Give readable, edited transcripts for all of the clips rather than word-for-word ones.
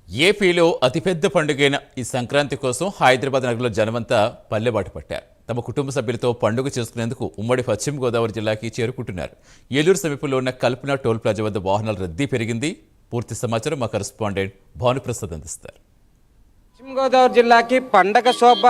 ఏపీలో అతిపెద్ద పండుగైన ఈ సంక్రాంతి కోసం హైదరాబాద్ నగరంలో జనమంతా పల్లెబాటు పట్టారు. తమ కుటుంబ సభ్యులతో పండుగ చేసుకునేందుకు ఉమ్మడి పశ్చిమ గోదావరి జిల్లాకి చేరుకుంటున్నారు. ఏలూరు సమీపంలో ఉన్న కల్పన టోల్ ప్లాజా వద్ద వాహనాల రద్దీ పెరిగింది. పూర్తి సమాచారం మా కరెస్పాండెంట్ భానుప్రసాద్ అందిస్తారు. పశ్చిమ గోదావరి జిల్లాకి పండగ శోభ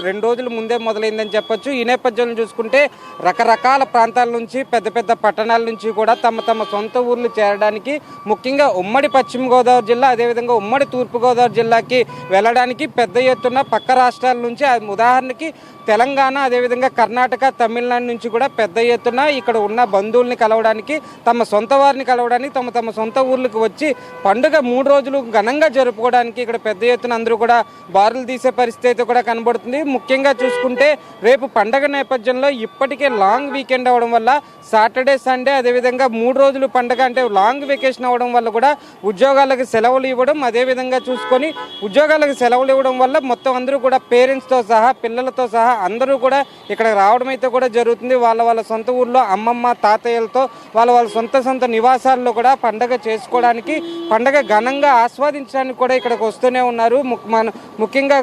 2 రోజుల ముందే మొదలైందని చెప్పొచ్చు. ఈ నేపథ్యంలో చూసుకుంటే రకరకాల ప్రాంతాల నుంచి పెద్ద పెద్ద పట్టణాల నుంచి కూడా తమ సొంత ఊర్లు చేరడానికి, ముఖ్యంగా ఉమ్మడి పశ్చిమ గోదావరి జిల్లా అదేవిధంగా ఉమ్మడి తూర్పుగోదావరి జిల్లాకి వెళ్ళడానికి పెద్ద ఎత్తున పక్క రాష్ట్రాల నుంచి, ఉదాహరణకి తెలంగాణ అదేవిధంగా కర్ణాటక, తమిళనాడు నుంచి కూడా పెద్ద ఎత్తున ఇక్కడ ఉన్న బంధువుల్ని కలవడానికి, తమ సొంత వారిని కలవడానికి తమ సొంత ఊర్లకు వచ్చి పండుగ 3 రోజులు ఘనంగా జరుపుకోవడానికి ఇక్కడ పెద్ద ఎత్తున అందరూ కూడా బారులు తీసే పరిస్థితి కూడా కనబడుతుంది. ముఖ్యంగా చూసుకుంటే రేపు పండగ నేపథ్యంలో ఇప్పటికే లాంగ్ వీకెండ్ అవడం వల్ల సాటర్డే, సండే అదేవిధంగా 3 రోజులు పండగ అంటే లాంగ్ వెకేషన్ అవ్వడం వల్ల కూడా ఉద్యోగాలకు సెలవులు ఇవ్వడం, అదేవిధంగా చూసుకొని ఉద్యోగాలకు సెలవులు ఇవ్వడం వల్ల మొత్తం అందరూ కూడా పేరెంట్స్తో సహా పిల్లలతో సహా అందరూ కూడా ఇక్కడ రావడం అయితే కూడా జరుగుతుంది. వాళ్ళ సొంత ఊర్లో అమ్మమ్మ తాతయ్యలతో వాళ్ళ సొంత నివాసాల్లో కూడా పండగ చేసుకోవడానికి, పండగ ఘనంగా ఆస్వాదించడానికి కూడా ఇక్కడికి వస్తూనే ఉన్నారు. ముఖ్యంగా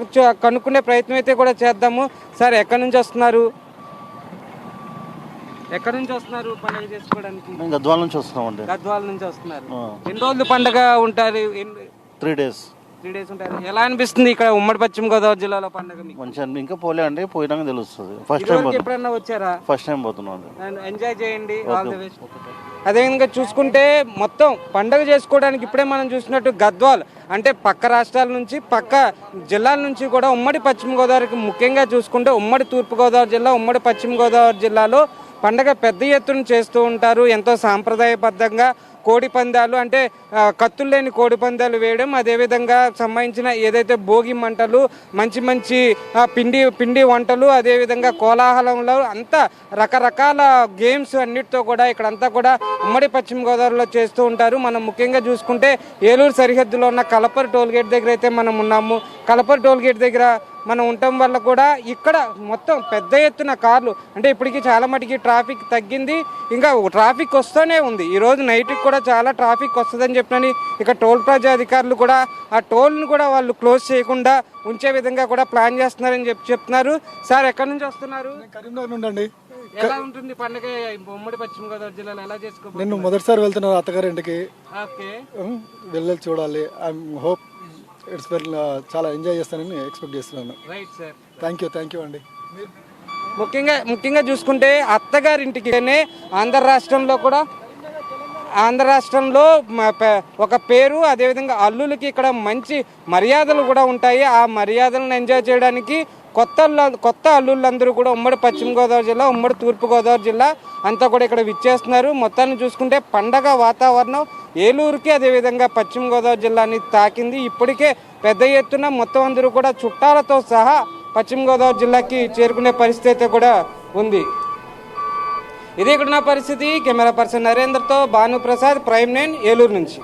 కనుక్కునే ప్రయత్నం అయితే కూడా చేద్దాము. సార్, ఎక్కడి నుంచి వస్తున్నారు? ఎక్కడి నుంచి వస్తున్నారు పండుగ చేసుకోవడానికి? గద్వాల నుంచి వస్తున్నామండి. గద్వాల నుంచి వస్తున్నారు. ఎన్ని రోజులు పండుగ ఉంటారు? 3 days. 3 days ఉంటారు. ఎలా అనిపిస్తుంది ఇక్కడ ఉమ్మడి పశ్చిమ గోదావరి జిల్లాలో పండుగ? మంచిగా ఇంకా పోలే అండి, పోయినాక తెలుస్తుంది. ఫస్ట్ టైం ఎప్పుడన్నా వచ్చారా? ఫస్ట్ టైం పోతున్నాను. ఎంజాయ్ చేయండి. All the best. అదేవిధంగా చూసుకుంటే మొత్తం పండుగ చేసుకోవడానికి ఇప్పుడే మనం చూసినట్టు గద్వాల్ అంటే పక్క రాష్ట్రాల నుంచి, పక్క జిల్లాల నుంచి కూడా ఉమ్మడి పశ్చిమ గోదావరికి, ముఖ్యంగా చూసుకుంటే ఉమ్మడి తూర్పుగోదావరి జిల్లా, ఉమ్మడి పశ్చిమ గోదావరి జిల్లాలో పండగ పెద్ద ఎత్తున చేస్తూ ఉంటారు. ఎంతో సాంప్రదాయబద్ధంగా కోడి పందాలు అంటే కత్తులు లేని కోడి పందాలు వేయడం, అదేవిధంగా సంబంధించిన ఏదైతే భోగి మంటలు, మంచి పిండి వంటలు, అదేవిధంగా కోలాహలంలో అంతా రకరకాల గేమ్స్ అన్నిటితో కూడా ఇక్కడంతా కూడా ఉమ్మడి పశ్చిమ గోదావరిలో చేస్తూ ఉంటారు. మనం ముఖ్యంగా చూసుకుంటే ఏలూరు సరిహద్దులో ఉన్న కలపర్ టోల్గేట్ దగ్గర అయితే మనం ఉన్నాము. కలపర్ టోల్గేట్ దగ్గర మనం ఉండటం వల్ల కూడా ఇక్కడ మొత్తం పెద్ద ఎత్తున కార్లు అంటే ఇప్పటికీ చాలా మటుకి ట్రాఫిక్ తగ్గింది, ఇంకా ట్రాఫిక్ వస్తూనే ఉంది. ఈరోజు నైట్కి కూడా చాలా ట్రాఫిక్ వస్తుందని చెప్పినని ఇక టోల్ ప్లాజా అధికారులు కూడా ఆ టోల్ని కూడా వాళ్ళు క్లోజ్ చేయకుండా ఉంచే విధంగా కూడా ప్లాన్ చేస్తున్నారని చెప్తున్నారు. సార్, ఎక్కడి నుంచి వస్తున్నారు? కరీంనగర్ నుండి అండి. ఎలా ఉంటుంది పండుగ ఉమ్మడి పశ్చిమ గోదావరి జిల్లాలో ఎలా చేసుకోవాలి? నేను మొదటిసారి వెళ్తున్నాను అత్తగారి ఇంటికి. ఓకే, వెళ్ళి చూడాలి. ఐ హోప్ ఇట్స్ వెల్, చాలా ఎంజాయ్ చేస్తానని ఎక్స్పెక్ట్ చేస్తున్నాను. రైట్ సార్, థ్యాంక్ యూ అండి. ముఖ్యంగా చూసుకుంటే అత్తగారింటికి ఆంధ్ర రాష్ట్రంలో ఒక పేరు, అదేవిధంగా అల్లులకి ఇక్కడ మంచి మర్యాదలు కూడా ఉంటాయి. ఆ మర్యాదలను ఎంజాయ్ చేయడానికి కొత్త అల్లుళ్ళందరూ కూడా ఉమ్మడి పశ్చిమ గోదావరి జిల్లా, ఉమ్మడి తూర్పుగోదావరి జిల్లా అంతా కూడా ఇక్కడ విచ్చేస్తున్నారు. మొత్తాన్ని చూసుకుంటే పండగ వాతావరణం ఏలూరుకి అదేవిధంగా పశ్చిమ గోదావరి జిల్లాని తాకింది. ఇప్పటికే పెద్ద ఎత్తున మొత్తం అందరూ కూడా చుట్టాలతో సహా పశ్చిమ గోదావరి జిల్లాకి చేరుకునే పరిస్థితి కూడా ఉంది. ఇది ఇక్కడ నా పరిస్థితి. కెమెరా పర్సన్ నరేంద్రతో భానుప్రసాద్, ప్రైమ్ 9, ఏలూరు నుంచి.